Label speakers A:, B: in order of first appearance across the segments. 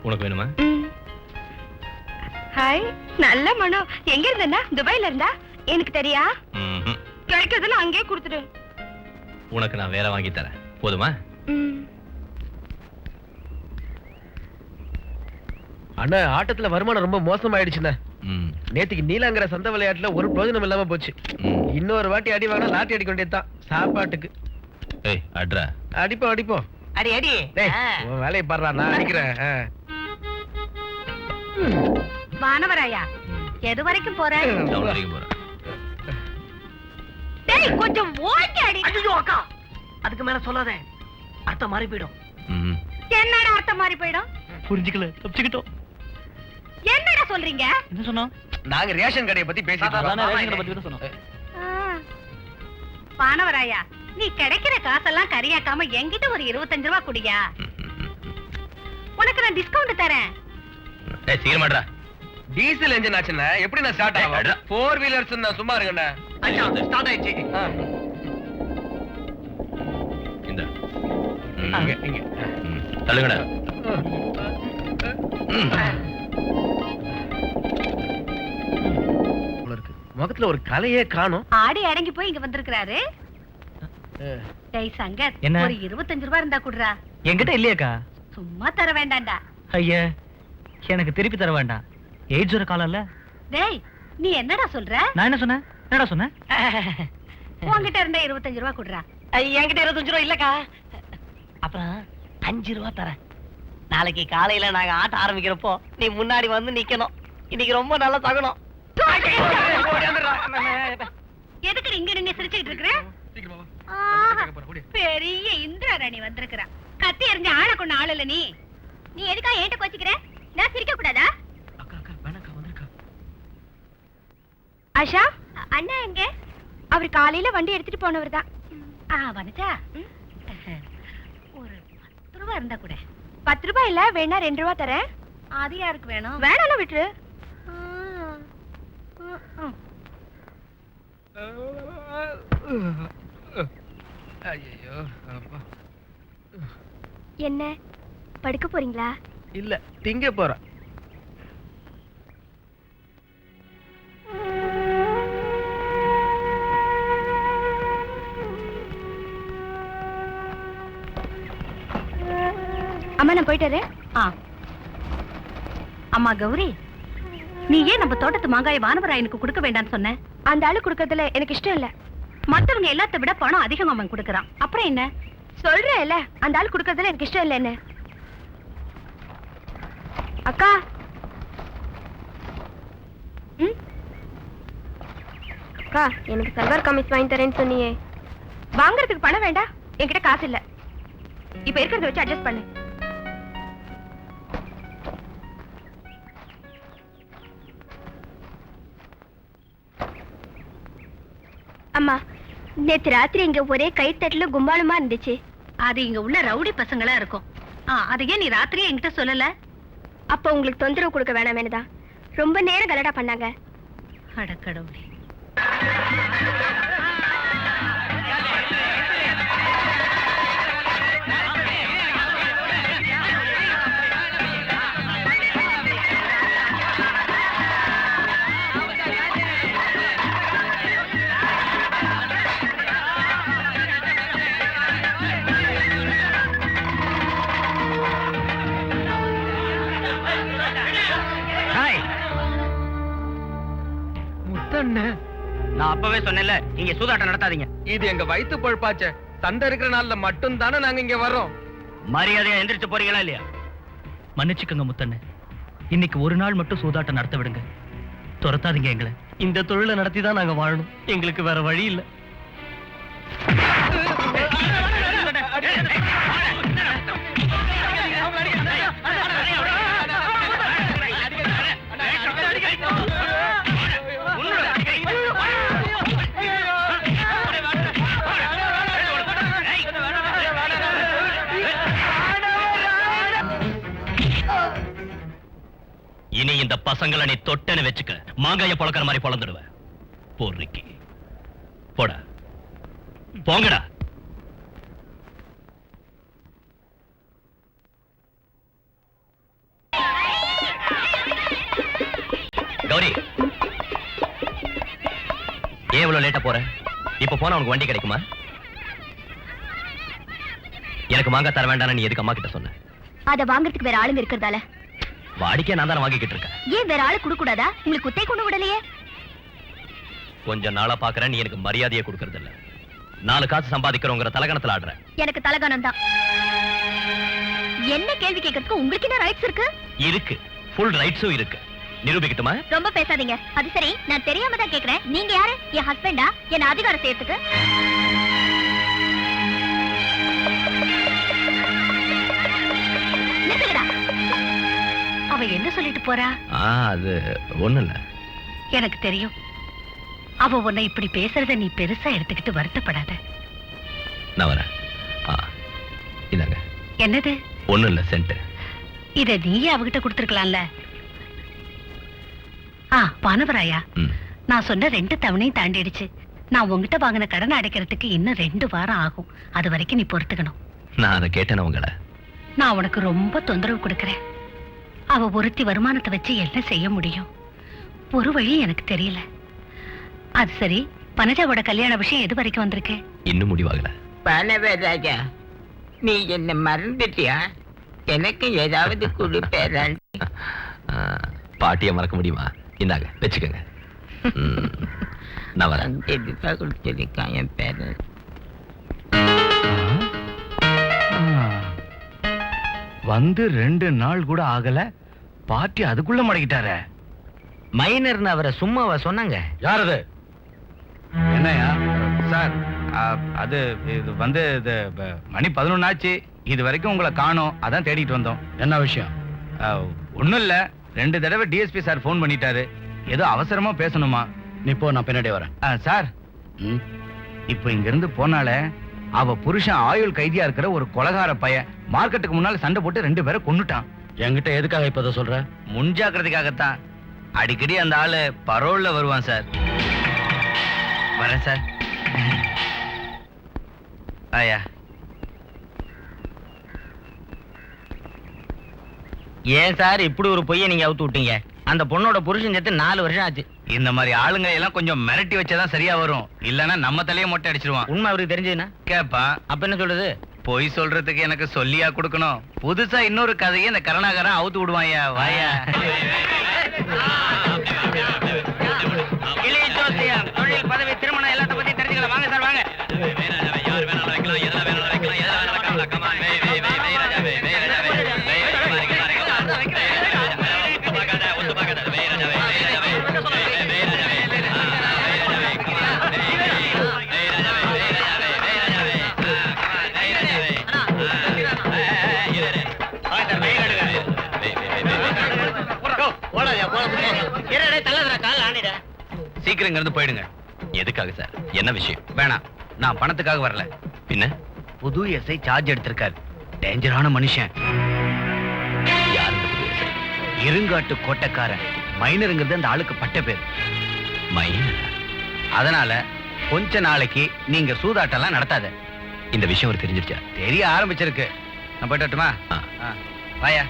A: உனக்கு வேணுமா?
B: ஹாய், நல்ல மனம். எங்க இருந்தா? துபாயில இருந்தா? எனக்கு தெரியா? கிடைக்கிறதுல அங்கேயே கொடுத்துடு.
A: உனக்கு நான் வேற வாங்கி தரேன், போதுமா?
C: அண்ணா, ஆட்டத்துல வருமானம் ரொம்ப மோசமாயிடுச்சுண்ணா. நேத்துக்கு நீலாங்கிற சந்த விளையாட்டுல ஒரு பிரயோஜனம் இல்லாம போச்சு. இன்னொரு வாட்டி அடி வாங்கினா லாட்டி அடிக்க வேண்டியதுதான் சாப்பாட்டுக்கு. அடிப்போம் அடிப்போம்.
D: அடி அடி.
C: உன் வேலையை பாடுறா, நான் அடிக்கிறேன்.
B: வானவராயா, எது வரைக்கும் போற? கொஞ்சம் ஓட்டி அடி.
D: ஐயோ அக்கா, அதுக்கு மேல சொல்லாத, அர்த்தம் மாறி போயிடும்.
B: என்னடா அர்த்தம் மாறி போயிடும்?
D: புரிஞ்சுக்கல, தப்பிச்சுக்கிட்டோம்.
B: என்னடா சொல்றீங்க?
D: என்ன சொன்னோம்?
C: நாங்க ரேஷன் கடையை பத்தி பேசிட்டு
B: வானவராயா, நீ கிடைக்கிற காசெல்லாம் கரியாக்காம என்கிட்ட ஒரு 25 ரூபாய் குடியா. உனக்கு நான் டிஸ்கவுண்ட் தரேன்.
A: சீக்கிரமாடா.
C: டீசல் என்ஜின் ஆச்சுன்னா எப்படி நான் ஸ்டார்ட் ஆகும்? 4 வீலர்ஸ் நான் சும்மா இருக்கேன்டா.
D: ஐயா ஸ்டார்ட் ஆயிடுச்சு.
A: இந்த
C: இங்க
A: தள்ளுங்கடா.
C: முகத்துல ஒரு கலையே காணோம்.
B: ஆடி அடங்கி போய் இங்க வந்திருக்கிறாரு. டேய் சங்கர், ஒரு 25 ரூபாய் இருந்தா குடுறா.
D: என்கிட்ட இல்லையாக்கா?
B: சும்மா தர வேண்டாம்டா.
D: ஐயா, எனக்கு திருப்பி தர வேண்டாம். ஏஜ் ஒரு காலம் இல்ல.
B: டேய், நீ என்னடா சொல்ற?
D: நான் என்ன சொன்னேன்? என்னடா சொன்னேன்?
B: உன்கிட்ட இருந்த 25 ரூபாய் குடுறா.
D: என்கிட்ட 25 ரூபாய் இல்லக்கா. அப்புறம் 5 ரூபாய் தரேன். நாளைக்கு காலையில நாங்க ஆட்ட ஆரம்பிக்கிறப்போ நீ முன்னாடி வந்து நிக்கணும். இன்னைக்கு ரொம்ப நல்லா தகணும்.
B: எதுக்கு இங்க நின்னு சிரிச்சுக்கிட்டு இருக்கிற? பெரிய இந்திராணி வந்திருக்கிறா. கத்தி எறிஞ்ச ஆளை கொண்ட ஆள் இல்ல நீ. நீ எதுக்கா ஏன்ட்ட கோச்சிக்கிற? நான் சிரிக்க கூடாதா? ஆஷா, அண்ணா எங்க? அவர் காலையில வண்டி எடுத்துட்டு போனவர் தான். வந்துட்டா? ஒரு 10 ரூபாய் இருந்தா கூட. 10 ரூபாய் இல்ல, வேணா 2 ரூபாய் தரேன். அது யாருக்கு வேணும்? வேணாம் விட்டுரு. என்ன படுக்க போறீங்களா?
C: இல்ல, திங்க போறேன்.
B: அம்மா, நான் போயிட்டாரு. அம்மா கௌரி, நீ ஏன் நம்ம தோட்டத்து மாங்காய வானவராயனுக்கு கொடுக்க வேண்டாம்னு சொன்ன? அந்த ஆளு கொடுக்கறதுல எனக்கு இஷ்டம் இல்ல. மத்தவங்க எல்லாத்த விட பணம் அதிகம் அவன் கொடுக்கறான். அப்புறம் என்ன சொல்றேன்ல, அந்த ஆளு கொடுக்கறதுல எனக்கு இஷ்டம் இல்ல. என்ன அக்கா? அக்கா, எனக்கு சல்வார் கமிஸ் வாங்கி தரேன்னு சொன்னியே, வாங்குறதுக்கு பணம் வேண்டாம். என்கிட்ட காசு இல்ல. இப்ப இருக்கிறத வச்சு அட்ஜஸ்ட் பண்ணு. அம்மா, நேத்து ராத்திரி இங்க ஒரே கைத்தட்டல கும்பாளமா இருந்துச்சு. அது இங்க உள்ள ரவுடி பசங்களா இருக்கும். அதையே நீ ராத்திரியே என்கிட்ட சொல்லல. அப்ப உங்களுக்கு தொந்தரவு கொடுக்க வேணாம் வேணுதா ரொம்ப நேரம் கலடா பண்ணாங்க. அடக்கடவுளே.
D: நான் அப்பவே சொன்னேன்ல, இங்க சூதாட்டம் நடத்தாதீங்க.
C: இது எங்க வயித்து பொழப்பாச்சே. சந்தை இருக்கிற நாள்ல மட்டும் தானே நாங்க இங்க வர்றோம்.
D: மரியாதையா எந்திரிச்சு போறீங்களா இல்லையா? மன்னிச்சுக்கோங்க முத்தண்ணே, இன்னைக்கு ஒரு நாள் மட்டும் சூதாட்டம் நடத்த விடுங்க. துரத்தாதீங்க எங்களை. இந்த தொழிலை நடத்தி தான் நாங்க வாழணும். எங்களுக்கு வேற வழி இல்ல.
A: இனி இந்த பசங்களை நீ தொட்டன்னு வச்சுக்க, மாங்காய பொழக்கிற மாதிரி பொழந்துடுவேன். போடுறீங்க போடா, போங்கடா. கௌரி, ஏன் இவ்வளவு லேட்டா போற? இப்ப போனா உனக்கு வண்டி கிடைக்குமா? எனக்கு மாங்காய் தர வேண்டாம்னு நீ எதுக்கு அம்மா கிட்ட சொன்ன?
B: அத வாங்குறதுக்கு வேற ஆளுங்க இருக்கிறதால.
A: வாடிக்கை நான் தானே வாங்கிக்கிட்டு இருக்கேன்.
B: ஏன் வேற ஆளு குடுக்க கூடாதா? உங்களுக்கு குத்தை கொண்டு விடலையே.
A: கொஞ்ச நாளா பாக்குறேன், நீ எனக்கு மரியாதையை கொடுக்கறது இல்ல. 4 காசு சம்பாதிக்கிறோங்கிற தலகணத்துல ஆடுற.
B: எனக்கு தலகணம் தான். என்ன கேள்வி கேட்கறதுக்கு உங்களுக்கு என்ன ரைட்ஸ் இருக்கு?
A: இருக்கு, ஃபுல் ரைட்ஸும் இருக்கு. நிரூபிக்கட்டுமா?
B: ரொம்ப பேசாதீங்க. அது சரி, நான் தெரியாம தான் கேக்குறேன். நீங்க யாரு? என் ஹஸ்பண்டா? என்ன அதிகாரம் செய்யறதுக்கு? நிறுத்துங்கடா. அவ என்ன சொல்லிட்டு போறா?
A: அது ஒண்ணு இல்ல.
B: எனக்கு தெரியும். அவ உன்னை இப்படி பேசுறத நீ பெருசா எடுத்துக்கிட்டு வருத்தப்படாத.
A: நான் வரேன். இதாங்க.
B: என்னது?
A: ஒண்ணு இல்ல, சென்ட்.
B: இத நீயே அவகிட்ட கொடுத்துருக்கலாம்ல. பானவராயா, நான் சொன்ன 2 தவணையும் தாண்டிடுச்சு. நான் உங்ககிட்ட வாங்கின கடனை அடைக்கிறதுக்கு இன்னும் 2 வாரம் ஆகும். அது வரைக்கும் நீ பொறுத்துக்கணும்.
A: நான் அதை கேட்டேன் உங்களை.
B: நான் உனக்கு ரொம்ப தொந்தரவு கொடுக்கறேன். அவ ஒருத்தி வருமானத்தை வச்சு என்ன செய்ய முடியும்? ஒரு வழி எனக்கு தெரியல. அது சரி, பனஜாவோட கல்யாண விஷயம் எது வரைக்கும் வந்திருக்கு?
A: இன்னும் முடிவாகல.
E: பனவராஜா, நீ என்ன மறந்துட்டியா? எனக்கு ஏதாவது கொடுப்பேன்.
A: பாட்டியை மறக்க முடியுமா? இந்தாங்க, வச்சுக்கோங்க. நான் வரேன்.
E: கொடுத்திருக்கான் என் பேரு.
D: வந்து 2 நாள் கூட ஆகல, பாட்டி அதுக்குள்ள மடக்கிட்டாரே.
E: மைனர்னு அவரை சும்மாவா சொன்னாங்க?
D: யார் அது? என்னையா சார்? அது இது வந்து இது மணி 11 ஆச்சு. இது வரைக்கும் உங்களை காணோம், அதான் தேடிட்டு வந்தோம். என்ன விஷயம்? ஒண்ணும் இல்ல, 2 தடவை டிஎஸ்பி சார் போன் பண்ணிட்டாரு. ஏதோ அவசரமா பேசணுமா. நீ போ, நான் பின்னாடி வரேன். சார், இப்போ இங்க இருந்து போனால அவ புருஷன் ஆயுள் கைதியா இருக்கிற ஒரு கொலகார பையன் மார்க்கெட்டுக்கு முன்னால சண்டை போட்டு 2 பேரை கொன்னுட்டான். என்கிட்ட எதுக்காக இப்ப அதை சொல்ற? முன்ஜாக்கிரதைக்காகத்தான். அடிக்கடி அந்த ஆளு பரோல்ல வருவான் சார். வரேன் சார். ஆயா.
E: ஏன் சார் இப்படி ஒரு பொய்யை நீங்க அவுத்து விட்டீங்க? அந்த பொண்ணோட புருஷன் சேர்த்து 4 வருஷம் ஆச்சு.
D: இந்த மாதிரி ஆளுங்க எல்லாம் கொஞ்சம் மிரட்டி வச்சாதான் சரியா வரும். இல்லன்னா நம்ம தலையே மொட்டை அடிச்சிருவான்.
E: உண்மை அவருக்கு தெரிஞ்சதுன்னா
D: கேப்பா.
E: அப்ப என்ன சொல்றது?
D: பொய் சொல்றதுக்கு எனக்கு சொல்லியா கொடுக்கணும்? புதுசா இன்னொரு கதையை இந்த கருணாகரன் அவுத்து விடுவாயா. வாயா.
E: இளைய ஜோசியம், தொழில், பதவி, திருமணம் எல்லாத்த பத்தி தெரிஞ்சுக்கலாம். வாங்க சார், வாங்க.
D: சீக்கிரம் இங்க இருந்து போயிடுங்க.
A: எதுக்காக சார்? என்ன விஷயம்?
D: வேணாம், நான் பணத்துக்காக வரல.
A: பின்ன
D: புது எஸ்ஐ சார்ஜ் எடுத்திருக்காரு. டேஞ்சரான மனுஷன்.
A: யாரு இந்த புது எஸ்ஐ?
D: இருங்காட்டு கோட்டைக்காரன். மைனருங்கிறது அந்த ஆளுக்கு பட்ட பேர்.
A: மைனர்?
D: அதனால கொஞ்ச நாளைக்கு நீங்க சூதாட்டம்லாம் நடத்தாத.
A: இந்த விஷயம் ஒரு தெரிஞ்சிருச்சா?
D: தெரிய ஆரம்பிச்சிருக்கு. நான் போயிட்டு வரட்டுமா? வாயா.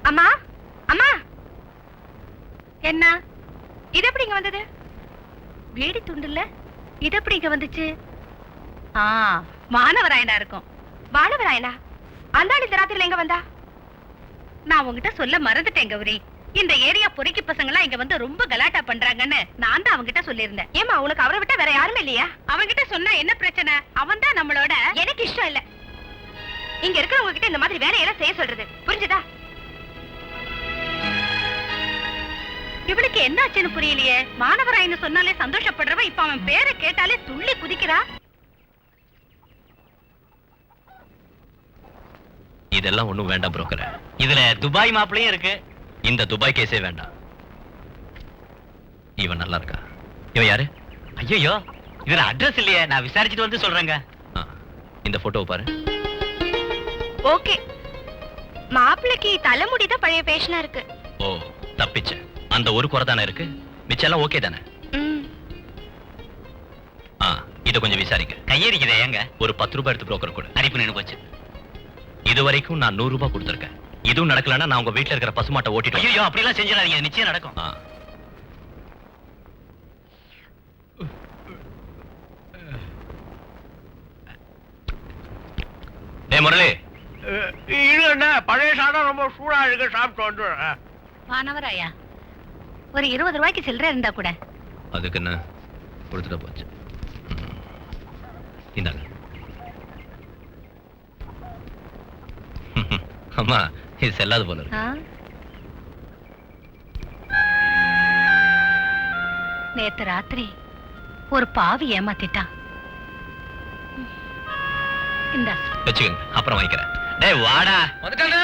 B: அம்மா, அம்மா, என்ன இது எப்படி இங்க வந்தது? வேடி துண்டுல இது எப்படி இங்க வந்துச்சு? வானவராயனா இருக்கும். வானவராயனா? அந்த இந்த ராத்திரில எங்க வந்தா? நான் உங்ககிட்ட சொல்ல மறந்துட்டேன் கௌரி. இந்த ஏரியா பொறுக்கி பசங்க எல்லாம் இங்க வந்து ரொம்ப கலாட்டா பண்றாங்கன்னு நான் தான் அவங்கிட்ட சொல்லியிருந்தேன். ஏமா, உனக்கு அவரை விட்டா வேற யாருமே இல்லையா? அவங்கிட்ட சொன்னா என்ன பிரச்சனை? அவன் தான் நம்மளோட. எனக்கு இஷ்டம் இல்ல இங்க இருக்கிறவங்க கிட்ட இந்த மாதிரி வேலையெல்லாம் செய்ய சொல்றது. புரிஞ்சுதா? இவளுக்கு என்ன ஆச்சுன்னு புரியலையே. மாணவராயின்னு சொன்னாலே சந்தோஷப்படுறவ இப்ப அவன் பேரை கேட்டாலே துள்ளி குதிக்கிறா.
A: இதெல்லாம் ஒண்ணும் வேண்டாம் புரோக்கர்.
E: இதுல துபாய் மாப்பிளையும் இருக்கு.
A: இந்த துபாய் கேஸே வேண்டாம். இவன் நல்லா இருக்கா? இவன் யாரு?
E: ஐயோ, இதுல அட்ரஸ் இல்லையே. நான் விசாரிச்சுட்டு வந்து சொல்றேங்க.
A: இந்த போட்டோவை பாரு.
B: ஓகே, மாப்பிளைக்கு தலைமுடிதான் பழைய பேஷனா இருக்கு.
A: ஓ, தப்பிச்ச. அந்த ஒரு குறை தானே இருக்கு. மிச்சம் எல்லாம் ஓகே தானே? இத கொஞ்சம் விசாரிக்க.
E: கையடிக்குதே ஏங்க?
A: ஒரு 10 ரூபாய் எடுத்து புரோக்கர் கொடு.
E: அரிப்பு நின்னு போச்சு.
A: இது வரைக்கும் நான் 100 ரூபாய் கொடுத்திருக்கேன். இதுவும் நடக்கலன்னா நான் உங்க வீட்டுல இருக்கிற பசுமாட்டை ஓட்டிட்டு
E: ஐயோ அப்படி எல்லாம் செஞ்சிடாதீங்க, நிச்சயம் நடக்கும்.
A: முரளி,
C: இல்ல பழைய சாதம் ரொம்ப சூடா இருக்கு, சாப்பிட்டு வந்து.
B: வானவராயா, ஒரு 20 ரூபாய்க்கு சில்லறை இருந்தா கூட.
A: அதுக்கு என்ன கொடுத்துட்டு போச்சு. இந்தாங்க. அம்மா, இது செல்லாது போல இருக்கு.
B: நேத்து ராத்திரி ஒரு பாவி ஏமாத்திட்டான். இந்தா
A: வச்சுக்கோங்க, அப்புறம் வாங்கிக்கிறேன். டேய் வாடா.
C: வந்துட்டானே.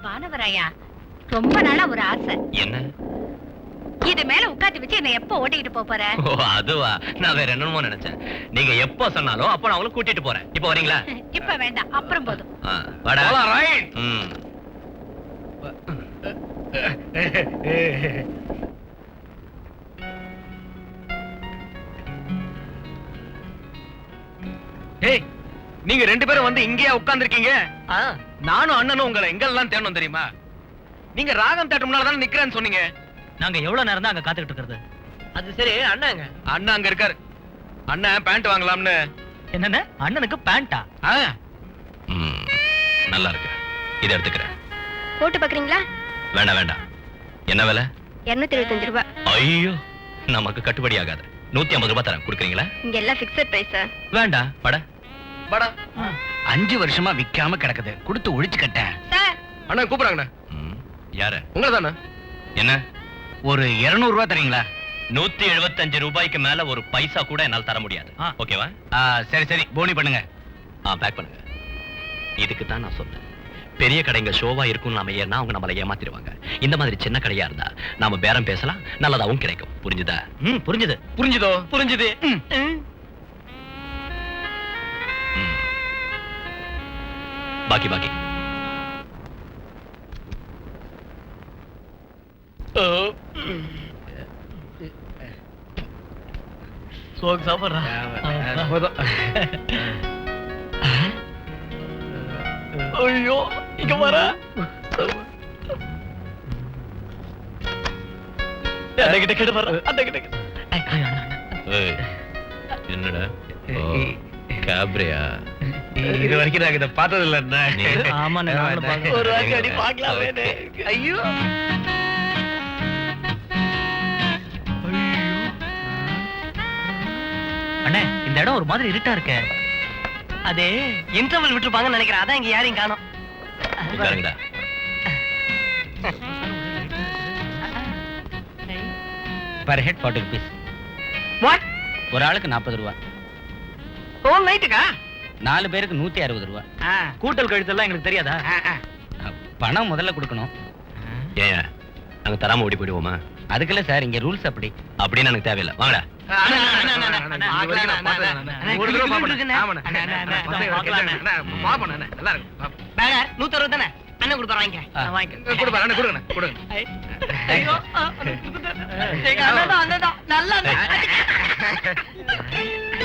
B: வானவராயா, ரொம்ப நாளா ஒரு ஆசை.
A: என்ன?
B: இது மேல உட்காந்து வச்சு என்ன எப்ப ஓட்டிக்கிட்டு போற?
A: ஓ அதுவா, நான் வேற என்னமோ நினைச்சேன். நீங்க எப்போ சொன்னாலும் அப்ப நான் அவங்கள கூட்டிட்டு போறேன். இப்போ வரீங்களா?
B: இப்ப வேண்டாம், அப்புறம் போதும்.
A: வாடா.
C: ரைட்.
D: ஏய், நீங்க 2 பேரும் வந்து இங்கேயே உட்கார்ந்திருக்கீங்க? நானும் அண்ணனும் உங்களை எங்கெல்லாம் தேடணும் தெரியுமா? நீங்க ராகம் தேட்ட முன்னால தானே நிக்கிறேன்னு சொன்னீங்க.
E: நாங்க எவ்வளவு நேரம் தான் அங்க காத்துக்கிட்டு இருக்கிறது?
C: அது சரி, அண்ணாங்க.
D: அண்ணன் அங்க இருக்காரு. அண்ணன் பேண்ட் வாங்கலாம்னு.
E: என்னன்னு? அண்ணனுக்கு பேண்டா?
A: நல்லா இருக்கு, இதை எடுத்துக்கிறேன்.
B: போட்டு பாக்குறீங்களா?
A: வேண்டாம் வேண்டாம். என்ன விலை?
B: 225 ரூபாய்.
A: ஐயோ, நமக்கு கட்டுப்படி ஆகாது. 150 ரூபாய் தரேன், கொடுக்குறீங்களா?
B: இங்க எல்லாம் பிக்ஸட் பிரைஸ்.
A: வேண்டாம், பட
D: படா. 5 வருஷமா விக்காம கிடக்குது, கொடுத்து ஒழிச்சு கட்டேன்.
B: சார்,
C: அண்ணா கூப்பிடுறாங்கண்ணா.
A: யாரு?
C: உங்களை தானே.
A: என்ன?
D: ஒரு 200 ரூபாய் தரீங்களா?
A: 175 ரூபாய்க்கு மேல ஒரு பைசா கூட என்னால் தர முடியாது. ஓகேவா?
D: சரி சரி, போனி பண்ணுங்க.
A: பேக் பண்ணுங்க. இதுக்கு தான் நான் சொன்னேன், பெரிய கடைங்க ஷோவா இருக்கும் நாம ஏன்னா அவங்க நம்மளை ஏமாத்திடுவாங்க. இந்த மாதிரி சின்ன கடையா இருந்தா நாம பேரம் பேசலாம், நல்லதாவும் கிடைக்கும். புரிஞ்சுதா?
E: புரிஞ்சுது.
D: புரிஞ்சுதோ?
A: புரிஞ்சுது. பாக்கி பாக்கி.
E: சோக் சாப்பிடுறா.
C: போதும்.
E: ஐயோ, இங்க வர. அந்த கிட்ட கிட்ட வர. அந்த கிட்ட.
A: என்னடா? கேப்ரியா?
C: இது வரைக்கும் நாங்க இதை பார்த்தது இல்ல.
E: ஆமா,
C: ஒரு வாட்டி அடி பார்க்கலாமே. ஐயோ,
E: அண்ணே, இந்த இடம் ஒரு மாதிரி இருட்டா இருக்க. அதே இன்டர்வல் விட்டுருப்பாங்கன்னு நினைக்கிறேன். அதான் இங்க யாரையும் காணோம்.
A: உட்காருங்கடா.
E: Per head 40 rupees.
C: வாட்?
E: ஒரு ஆளுக்கு 40 ரூபாய்.
C: ஹோல் நைட்டுக்கா?
E: 4 பேருக்கு 160 ரூபாய். கூட்டல் கழித்தெல்லாம் எங்களுக்கு தெரியாதா? பணம் முதல்ல கொடுக்கணும்.
A: ஏன் நாங்க தராம ஓடி போயிடுவோமா?
E: அதுக்குல்ல சார், இங்க ரூல்ஸ் அப்படி.
A: அப்படின்னு எனக்கு தேவையில்லை. வாங்கடா.
C: ஒரு தடவை பாப்பேன். ஆமாண்ணே. பாப்பேன். நல்லா இருக்கு.
E: 160 தானே? அண்ணன் கொடுக்குறேன், வாங்கிக்கிறேன்.
C: கொடுங்க, கொடுங்க, கொடுங்க.
E: ஐயோ,
B: அண்ணன் தான், நல்லா